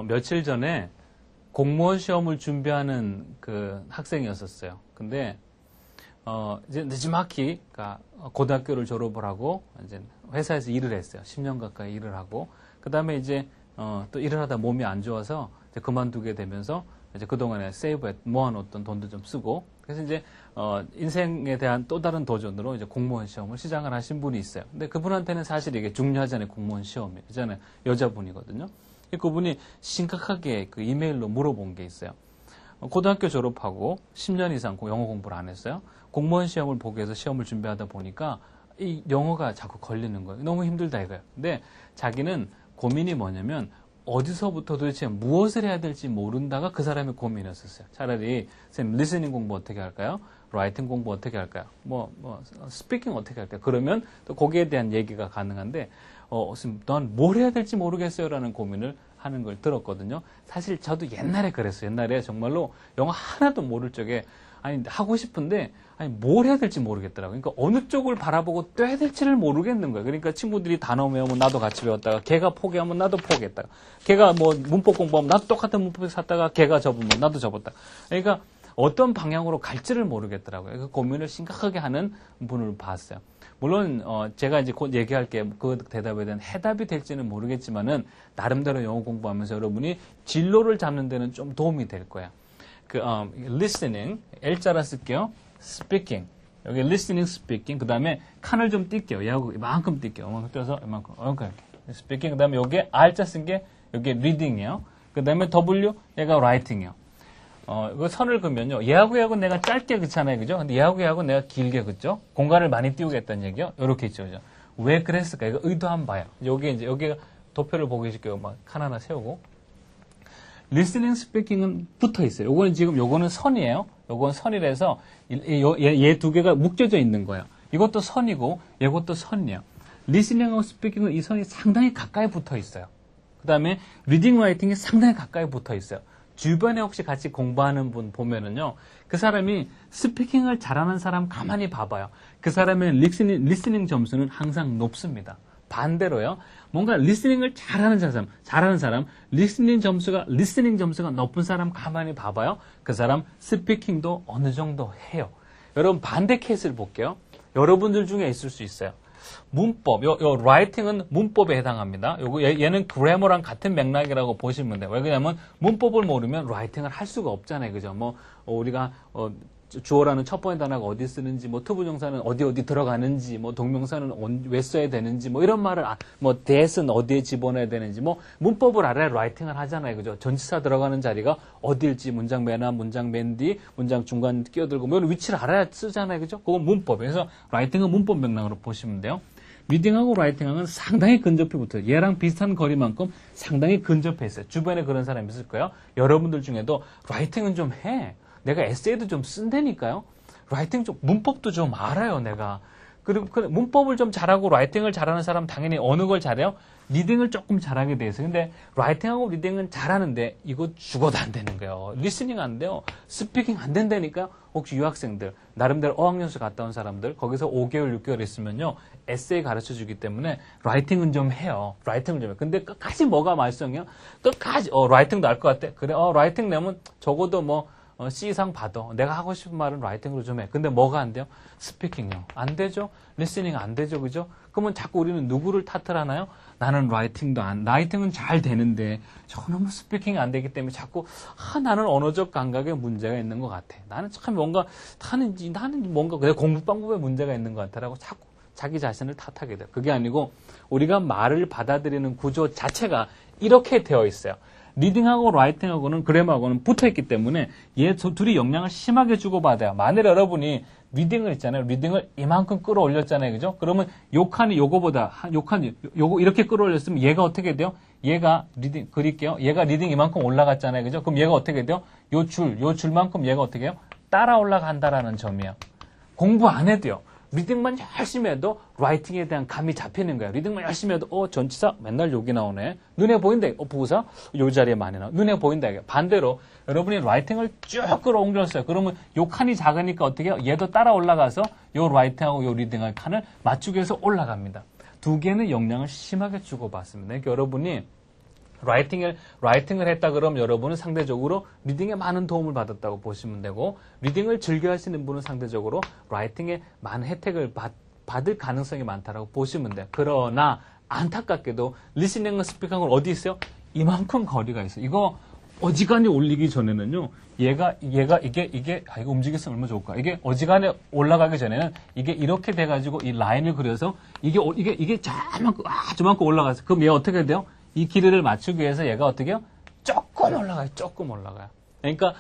며칠 전에 공무원 시험을 준비하는 그 학생이었었어요. 근데 이제 늦지막히 그러니까 고등학교를 졸업을 하고 이제 회사에서 일을 했어요. 10년 가까이 일을 하고 그다음에 이제 또 일을 하다 몸이 안 좋아서 이제 그만두게 되면서 이제 그동안에 모아놓았던 돈도 좀 쓰고 그래서 이제 인생에 대한 또 다른 도전으로 이제 공무원 시험을 시작을 하신 분이 있어요. 근데 그분한테는 사실 이게 중요하잖아요. 공무원 시험이. 그잖아요. 여자분이거든요. 그분이 심각하게 그 이메일로 물어본 게 있어요. 고등학교 졸업하고 10년 이상 영어 공부를 안 했어요. 공무원 시험을 보기 위해서 시험을 준비하다 보니까 이 영어가 자꾸 걸리는 거예요. 너무 힘들다 이거예요. 근데 자기는 고민이 뭐냐면 어디서부터 도대체 무엇을 해야 될지 모른다가 그 사람의 고민이었었어요. 차라리 선생님 리스닝 공부 어떻게 할까요? 라이팅 공부 어떻게 할까요? 스피킹 어떻게 할까요? 그러면 또 거기에 대한 얘기가 가능한데 선생님 난 뭘 해야 될지 모르겠어요 라는 고민을 하는 걸 들었거든요. 사실 저도 옛날에 그랬어요. 옛날에 정말로 영어 하나도 모를 적에 아니 하고 싶은데 아니 뭘 해야 될지 모르겠더라고요. 그러니까 어느 쪽을 바라보고 또 해야 될지를 모르겠는 거예요. 그러니까 친구들이 단어 외우면 나도 같이 배웠다가 걔가 포기하면 나도 포기했다가 걔가 뭐 문법 공부하면 나도 똑같은 문법을 샀다가 걔가 접으면 나도 접었다. 그러니까 어떤 방향으로 갈지를 모르겠더라고요. 그 고민을 심각하게 하는 분을 봤어요. 물론 제가 이제 곧 얘기할게 그 대답에 대한 해답이 될지는 모르겠지만은 나름대로 영어 공부하면서 여러분이 진로를 잡는 데는 좀 도움이 될 거예요. listening, L자라 쓸게요. speaking. 여기 listening, speaking. 그 다음에 칸을 좀 띄게요. 얘하고 이만큼 띄게요. 이만큼 띄어서 이만큼. 이렇게. speaking. 그 다음에 여기에 R자 쓴 게 여기에 reading이에요. 그 다음에 W, 얘가 writing이에요. 이거 선을 그으면요. 얘하고 내가 짧게 그렇잖아요. 그죠? 근데 얘하고 내가 길게 그죠? 공간을 많이 띄우겠다는 얘기요. 요렇게 있죠. 그죠? 왜 그랬을까? 이거 의도 한번 봐요. 여기가 도표를 보고 계실게요. 막 칸 하나 세우고. listening, speaking은 붙어 있어요. 요거는 선이에요. 요건 선이라서 얘 두 개가 묶여져 있는 거예요. 이것도 선이고 이것도 선이에요. listening하고 speaking은 이 선이 상당히 가까이 붙어 있어요. 그 다음에 reading, writing이 상당히 가까이 붙어 있어요. 주변에 혹시 같이 공부하는 분 보면은요, 그 사람이 스피킹을 잘하는 사람 가만히 봐봐요. 그 사람의 리스닝 점수는 항상 높습니다. 반대로요, 뭔가 리스닝을 잘하는 사람, 리스닝 점수가 높은 사람 가만히 봐봐요. 그 사람 스피킹도 어느 정도 해요. 여러분 반대 케이스를 볼게요. 여러분들 중에 있을 수 있어요. 문법, writing은 문법에 해당합니다. 얘는 grammar랑 같은 맥락이라고 보시면 돼요. 왜 그러냐면 문법을 모르면 writing을 할 수가 없잖아요. 그죠? 우리가 주어라는 첫 번째 단어가 어디 쓰는지, 투부정사는 어디 들어가는지, 동명사는 왜 써야 되는지, 이런 말을, that은 어디에 집어넣어야 되는지, 문법을 알아야 writing을 하잖아요. 그죠? 전치사 들어가는 자리가 어디일지, 문장 맨 앞, 문장 맨 뒤, 문장 중간 끼어들고, 이런 위치를 알아야 쓰잖아요. 그죠? 그건 문법이에요. 그래서 writing은 문법 맥락으로 보시면 돼요. 리딩하고 라이팅하고는 상당히 근접해 붙어요. 얘랑 비슷한 거리만큼 상당히 근접해 있어요. 주변에 그런 사람이 있을 거예요. 여러분들 중에도 라이팅은 좀 해. 내가 에세이도 좀 쓴다니까요. 라이팅 좀, 문법도 좀 알아요, 내가. 그리고 문법을 좀 잘하고 라이팅을 잘하는 사람 당연히 어느 걸 잘해요? 리딩을 조금 잘하게 돼 있어요. 근데 라이팅하고 리딩은 잘하는데 이거 죽어도 안 되는 거예요. 리스닝 안 돼요. 스피킹 안 된다니까. 혹시 유학생들, 나름대로 어학연수 갔다 온 사람들, 거기서 5개월, 6개월 있으면요, 에세이 가르쳐 주기 때문에 라이팅은 좀 해요. 라이팅을 좀 해요. 근데 끝까지 뭐가 말썽이요? 끝까지, 라이팅도 알 것 같아. 그래, 라이팅 내면 적어도 C 이상 받아. 내가 하고 싶은 말은 라이팅으로 좀 해. 근데 뭐가 안 돼요? 스피킹이요. 안 되죠? 리스닝 안 되죠? 그죠? 그러면 자꾸 우리는 누구를 탓을 하나요? 나는 라이팅은 잘 되는데, 저놈은 스피킹이 안 되기 때문에 자꾸, 나는 언어적 감각에 문제가 있는 것 같아. 나는 참 나는 뭔가, 그냥 공부 방법에 문제가 있는 것 같아라고 자꾸 자기 자신을 탓하게 돼요. 그게 아니고, 우리가 말을 받아들이는 구조 자체가 이렇게 되어 있어요. 리딩하고 라이팅하고는 그래머하고는 붙어있기 때문에 얘 둘이 영향을 심하게 주고받아요. 만일 여러분이 리딩을 있잖아요. 리딩을 이만큼 끌어올렸잖아요. 그죠? 그러면 요 칸이 요거 이렇게 끌어올렸으면 얘가 어떻게 돼요? 얘가 리딩, 그릴게요. 얘가 리딩 이만큼 올라갔잖아요. 그죠? 그럼 얘가 어떻게 돼요? 요 줄만큼 얘가 어떻게 해요? 따라 올라간다라는 점이에요. 공부 안 해도요. 리딩만 열심히 해도 라이팅에 대한 감이 잡히는 거예요. 리딩만 열심히 해도 전치사 맨날 여기 나오네. 눈에 보인다. 부사 요 자리에 많이 나와. 눈에 보인다. 반대로 여러분이 라이팅을 쭉 끌어옮겼어요. 그러면 요 칸이 작으니까 어떻게 해요? 얘도 따라 올라가서 요 라이팅하고 요 리딩할 칸을 맞추기 위해서 올라갑니다. 두 개는 영향을 심하게 주고받습니다. 그러니까 여러분이 라이팅을 했다 그러면 여러분은 상대적으로 리딩에 많은 도움을 받았다고 보시면 되고, 리딩을 즐겨 하시는 분은 상대적으로 라이팅에 많은 혜택을 받을 가능성이 많다라고 보시면 돼요. 그러나 안타깝게도 리스닝과 스피킹은 어디 있어요? 이만큼 거리가 있어요. 이거 어지간히 올리기 전에는요, 이게 이거 움직였으면 얼마나 좋을까? 이게 어지간히 올라가기 전에는 이게 이렇게 돼가지고 이 라인을 그려서 이게 저만큼 올라가서, 그럼 얘 어떻게 돼요? 이 길이를 맞추기 위해서 얘가 어떻게 해요? 조금 올라가요. 그러니까,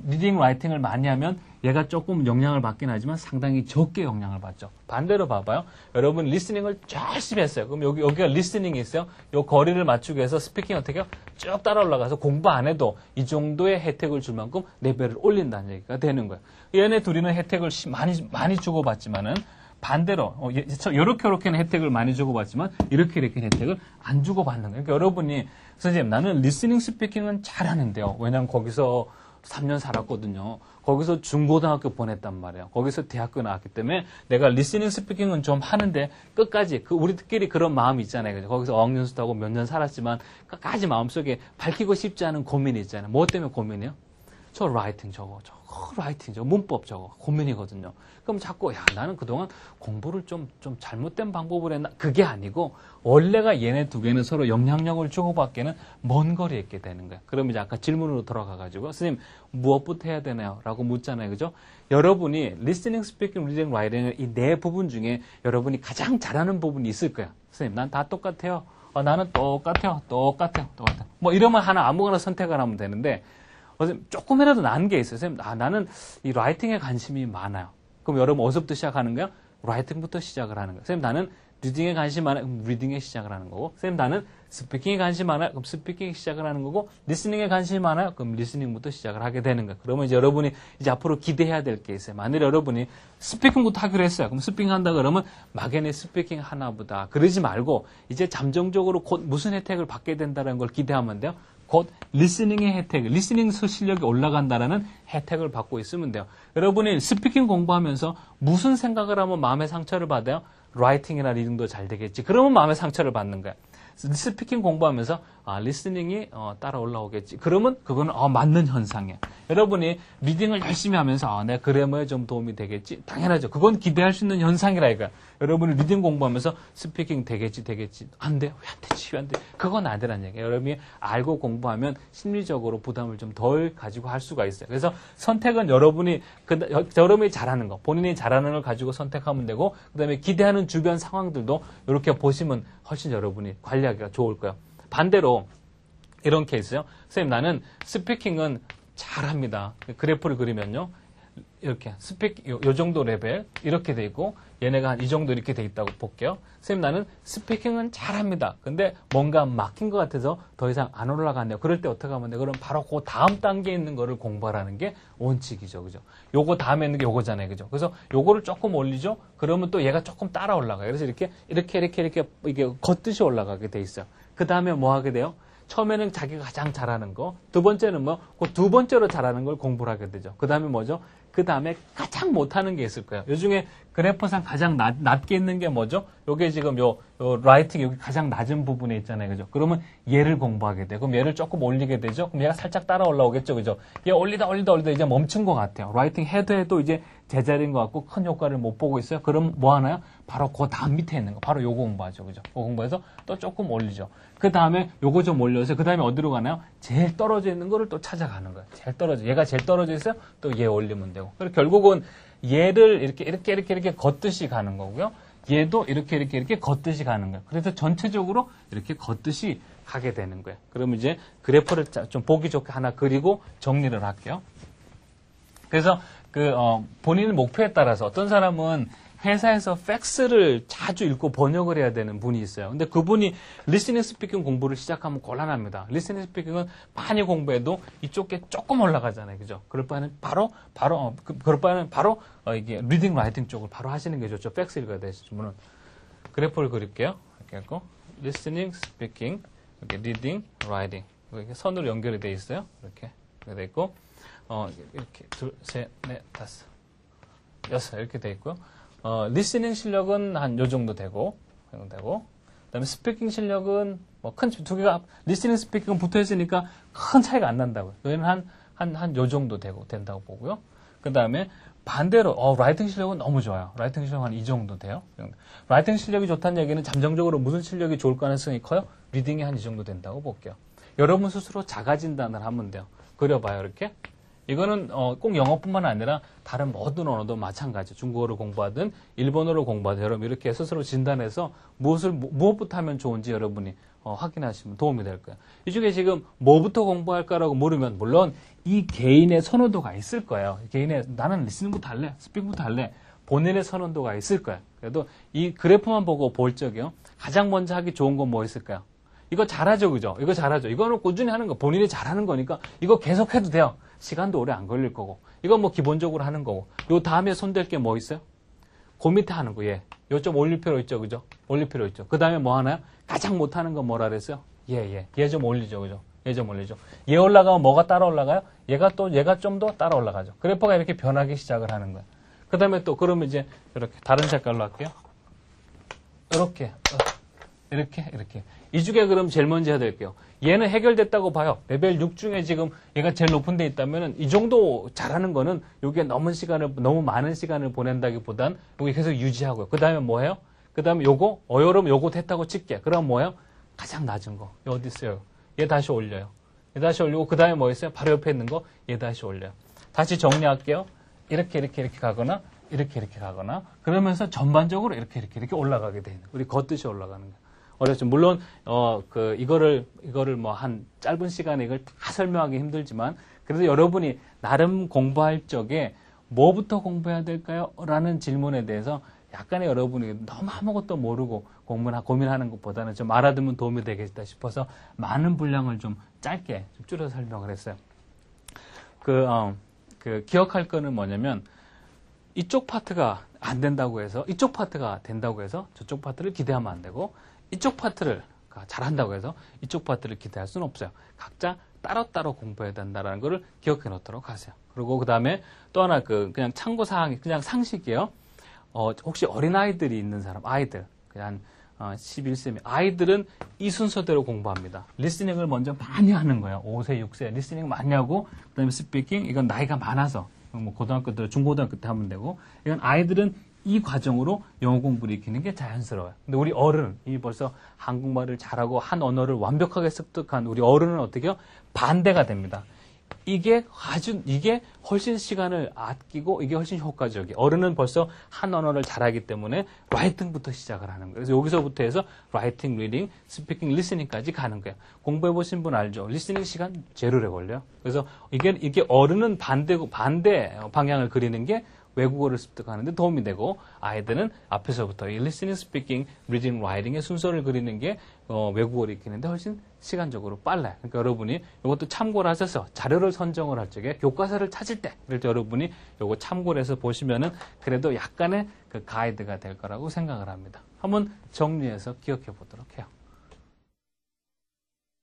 리딩, 라이팅을 많이 하면 얘가 조금 영향을 받긴 하지만 상당히 적게 영향을 받죠. 반대로 봐봐요. 여러분, 리스닝을 열심히 했어요. 그럼 여기가 리스닝이 있어요. 요 거리를 맞추기 위해서 스피킹 어떻게 해요? 쭉 따라 올라가서 공부 안 해도 이 정도의 혜택을 줄 만큼 레벨을 올린다는 얘기가 되는 거예요. 얘네 둘이는 혜택을 많이 주고받지만은, 반대로 요렇게는 혜택을 많이 주고받지만 이렇게 혜택을 안 주고받는 거예요. 그러니까 여러분이 선생님 나는 리스닝 스피킹은 잘하는데요. 왜냐하면 거기서 3년 살았거든요. 거기서 중고등학교 보냈단 말이에요. 거기서 대학교 나왔기 때문에 내가 리스닝 스피킹은 좀 하는데 끝까지 우리들끼리 그런 마음이 있잖아요. 그죠? 거기서 어학연수도 하고 몇 년 살았지만 끝까지 마음속에 밝히고 싶지 않은 고민이 있잖아요. 뭐 때문에 고민이요? 저 라이팅 저거 라이팅 저거 문법 저거 고민이거든요. 그럼 자꾸 나는 그동안 공부를 좀 잘못된 방법을 했나? 그게 아니고 원래가 얘네 두 개는 서로 영향력을 주고받기에는 먼 거리에 있게 되는 거예요. 그럼 이제 아까 질문으로 돌아가가지고 선생님 무엇부터 해야 되나요? 라고 묻잖아요. 그죠? 여러분이 리스닝, 스피킹, 리딩, 라이팅을 이 네 부분 중에 여러분이 가장 잘하는 부분이 있을 거야. 선생님 난 다 똑같아요. 나는 똑같아요. 뭐 이러면 아무거나 선택을 하면 되는데 조금이라도 난 게 있어요. 선생님, 나는 이 라이팅에 관심이 많아요. 그럼 여러분 어디서부터 시작하는 거야? 라이팅부터 시작을 하는 거예요. 선생님, 나는 리딩에 관심이 많아요. 그럼 리딩에 시작을 하는 거고. 선생님, 나는 스피킹에 관심이 많아요. 그럼 스피킹에 시작을 하는 거고. 리스닝에 관심이 많아요. 그럼 리스닝부터 시작을 하게 되는 거예요. 그러면 이제 여러분이 이제 앞으로 기대해야 될 게 있어요. 만일 여러분이 스피킹부터 하기로 했어요. 그럼 스피킹 한다 그러면 막연히 스피킹 하나보다. 그러지 말고 이제 잠정적으로 곧 무슨 혜택을 받게 된다는 걸 기대하면 돼요. 곧 리스닝의 혜택, 리스닝 실력이 올라간다라는 혜택을 받고 있으면 돼요. 여러분이 스피킹 공부하면서 무슨 생각을 하면 마음의 상처를 받아요? 라이팅이나 리딩도 잘 되겠지. 그러면 마음의 상처를 받는 거야. 스피킹 공부하면서 리스닝이 따라 올라오겠지. 그러면 그거는 맞는 현상이에요. 여러분이 리딩을 열심히 하면서 내 그래머에 좀 도움이 되겠지. 당연하죠. 그건 기대할 수 있는 현상이라 이거야. 여러분이 리딩 공부하면서 스피킹 되겠지. 안 돼. 왜 안 돼? 그건 안 되라는 얘기예요. 여러분이 알고 공부하면 심리적으로 부담을 좀 덜 가지고 할 수가 있어요. 그래서 선택은 여러분이 잘하는 거, 본인이 잘하는 걸 가지고 선택하면 되고, 그 다음에 기대하는 주변 상황들도 이렇게 보시면 훨씬 여러분이 관리하기가 좋을 거예요. 반대로 이런 케이스요. 선생님 나는 스피킹은 잘합니다. 그래프를 그리면요. 이렇게 요 정도 레벨 이렇게 돼 있고 얘네가 한 이 정도 이렇게 돼 있다고 볼게요. 선생님 나는 스피킹은 잘합니다. 근데 뭔가 막힌 것 같아서 더 이상 안 올라가네요. 그럴 때 어떻게 하면 돼? 그럼 바로 그 다음 단계에 있는 거를 공부하라는 게 원칙이죠. 그죠? 요거 다음에 있는 게 요거잖아요. 그죠? 그래서 요거를 조금 올리죠? 그러면 또 얘가 조금 따라 올라가요. 그래서 이게 걷듯이 올라가게 돼 있어요. 그 다음에 뭐 하게 돼요? 처음에는 자기가 가장 잘하는 거, 두 번째는 그 두 번째로 잘하는 걸 공부를 하게 되죠. 그 다음에 뭐죠? 그 다음에 가장 못하는 게 있을 거예요. 요 중에 그래프상 가장 낮게 있는 게 뭐죠? 요게 지금 요 라이팅 여기 가장 낮은 부분에 있잖아요. 그죠? 그러면 얘를 공부하게 돼요. 그럼 얘를 조금 올리게 되죠? 그럼 얘가 살짝 따라 올라오겠죠. 그죠? 얘 올리다 이제 멈춘 것 같아요. 라이팅 해도 이제 제자리인 것 같고 큰 효과를 못 보고 있어요. 그럼 뭐 하나요? 바로 그 다음 밑에 있는 거. 바로 요거 공부하죠. 그죠? 요거 공부해서 또 조금 올리죠. 그 다음에 요거 좀 올려서 그 다음에 어디로 가나요? 제일 떨어져 있는 거를 또 찾아가는 거예요. 얘가 제일 떨어져 있어요? 또 얘 올리면 되고. 그리고 결국은 얘를 이렇게 걷듯이 가는 거고요. 얘도 이렇게 걷듯이 가는 거예요. 그래서 전체적으로 이렇게 걷듯이 가게 되는 거예요. 그러면 이제 그래프를 좀 보기 좋게 하나 그리고 정리를 할게요. 그래서 본인 목표에 따라서 어떤 사람은 회사에서 팩스를 자주 읽고 번역을 해야 되는 분이 있어요. 근데 그분이 리스닝 스피킹 공부를 시작하면 곤란합니다. 리스닝 스피킹은 많이 공부해도 이쪽에 조금 올라가잖아요. 그죠? 그럴 바에는 바로 이게 리딩 라이팅 쪽을 바로 하시는 게 좋죠. 팩스 읽어야 되시면 그래프를 그릴게요. 이렇게 하고 리스닝 스피킹 이렇게 리딩 라이팅 이렇게 선으로 연결이 돼 있어요. 이렇게 돼 있고 이렇게 둘, 셋, 넷, 다섯, 여섯 이렇게 돼 있고요. 리스닝 실력은 한 요 정도 되고 그다음에 스피킹 실력은 뭐 큰 두 개가 리스닝 스피킹은 붙어 있으니까 큰 차이가 안 난다고요. 얘는 한 요 정도 된다고 보고요. 그다음에 반대로 라이팅 실력은 너무 좋아요. 라이팅 실력 한 이 정도 돼요. 라이팅 실력이 좋다는 얘기는 잠정적으로 무슨 실력이 좋을 가능성이 커요? 리딩이 한 이 정도 된다고 볼게요. 여러분 스스로 자가 진단을 하면 돼요. 그려봐요, 이렇게. 이거는 꼭 영어뿐만 아니라 다른 모든 언어도 마찬가지. 중국어를 공부하든 일본어를 공부하든 여러분 이렇게 스스로 진단해서 무엇부터 하면 좋은지 여러분이 확인하시면 도움이 될 거예요. 이 중에 지금 뭐부터 공부할까라고 물으면 물론 이 개인의 선호도가 있을 거예요. 나는 리스닝부터 할래, 스피킹부터 할래. 본인의 선호도가 있을 거예요. 그래도 이 그래프만 보고 볼 적이요. 가장 먼저 하기 좋은 건 뭐 있을까요? 이거 잘하죠, 그죠? 이거 잘하죠. 이거는 꾸준히 하는 거, 본인이 잘하는 거니까 이거 계속 해도 돼요. 시간도 오래 안 걸릴 거고. 이건 뭐 기본적으로 하는 거고. 요 다음에 손댈 게 뭐 있어요? 그 밑에 하는 거, 예. 요 좀 올릴 필요 있죠, 그죠? 올릴 필요 있죠. 그 다음에 뭐 하나요? 가장 못하는 건 뭐라 그랬어요? 예. 얘 좀 올리죠, 그죠? 얘 좀 올리죠. 얘 올라가면 뭐가 따라 올라가요? 얘가 좀 더 따라 올라가죠. 그래프가 이렇게 변하기 시작을 하는 거예요. 그 다음에 또, 그러면 이제 이렇게 다른 색깔로 할게요. 이렇게. 이 중에 그럼 제일 먼저 해야 될게요. 얘는 해결됐다고 봐요. 레벨 6 중에 지금 얘가 제일 높은 데 있다면은 이 정도 잘하는 거는 여기에 너무 많은 시간을 보낸다기보단 여기 계속 유지하고요. 그 다음에 뭐 해요? 그 다음에 여러분 요거 됐다고 칠게. 그럼 뭐예요? 가장 낮은 거. 얘 어디 있어요? 얘 다시 올려요. 얘 다시 올리고 그 다음에 뭐 있어요? 바로 옆에 있는 거. 얘 다시 올려요. 다시 정리할게요. 이렇게 가거나 이렇게 가거나 그러면서 전반적으로 이렇게 올라가게 되는 거예요. 우리 걷듯이 올라가는 거예요. 어렵죠. 물론 이거를 뭐 한 짧은 시간에 이걸 다 설명하기 힘들지만 그래도 여러분이 나름 공부할 적에 뭐부터 공부해야 될까요? 라는 질문에 대해서 약간의 여러분이 너무 아무것도 모르고 고민하는 것보다는 좀 알아두면 도움이 되겠다 싶어서 많은 분량을 좀 짧게 좀 줄여서 설명을 했어요. 기억할 거는 뭐냐면 이쪽 파트가 안 된다고 해서 이쪽 파트가 된다고 해서 저쪽 파트를 기대하면 안 되고 이쪽 파트를 잘한다고 해서 이쪽 파트를 기대할 수는 없어요. 각자 따로따로 공부해야 된다는 것을 기억해 놓도록 하세요. 그리고 그 다음에 또 하나 그냥 참고사항이 그냥 상식이에요. 혹시 어린아이들이 있는 사람, 아이들, 그냥 11세, 아이들은 이 순서대로 공부합니다. 리스닝을 먼저 많이 하는 거예요. 5세, 6세 리스닝 많이 하고 그 다음에 스피킹, 이건 나이가 많아서 뭐 고등학교 때, 중고등학교 때 하면 되고 이건 아이들은 이 과정으로 영어 공부를 익히는 게 자연스러워요. 근데 우리 어른, 이미 벌써 한국말을 잘하고 한 언어를 완벽하게 습득한 우리 어른은 어떻게 해요? 반대가 됩니다. 이게 훨씬 시간을 아끼고 이게 훨씬 효과적이에요. 어른은 벌써 한 언어를 잘하기 때문에 라이팅부터 시작을 하는 거예요. 그래서 여기서부터 해서 라이팅, 리딩, 스피킹, 리스닝까지 가는 거예요. 공부해 보신 분 알죠? 리스닝 시간 제일 오래 걸려요. 그래서 이게 어른은 반대 방향을 그리는 게 외국어를 습득하는데 도움이 되고 아이들은 앞에서부터 이 listening, speaking, reading, writing의 순서를 그리는 게 외국어를 익히는데 훨씬 시간적으로 빨라요. 그러니까 여러분이 이것도 참고를 하셔서 자료를 선정을 할 적에 교과서를 찾을 때 이럴 때 여러분이 이거 참고를 해서 보시면은 그래도 약간의 그 가이드가 될 거라고 생각을 합니다. 한번 정리해서 기억해 보도록 해요.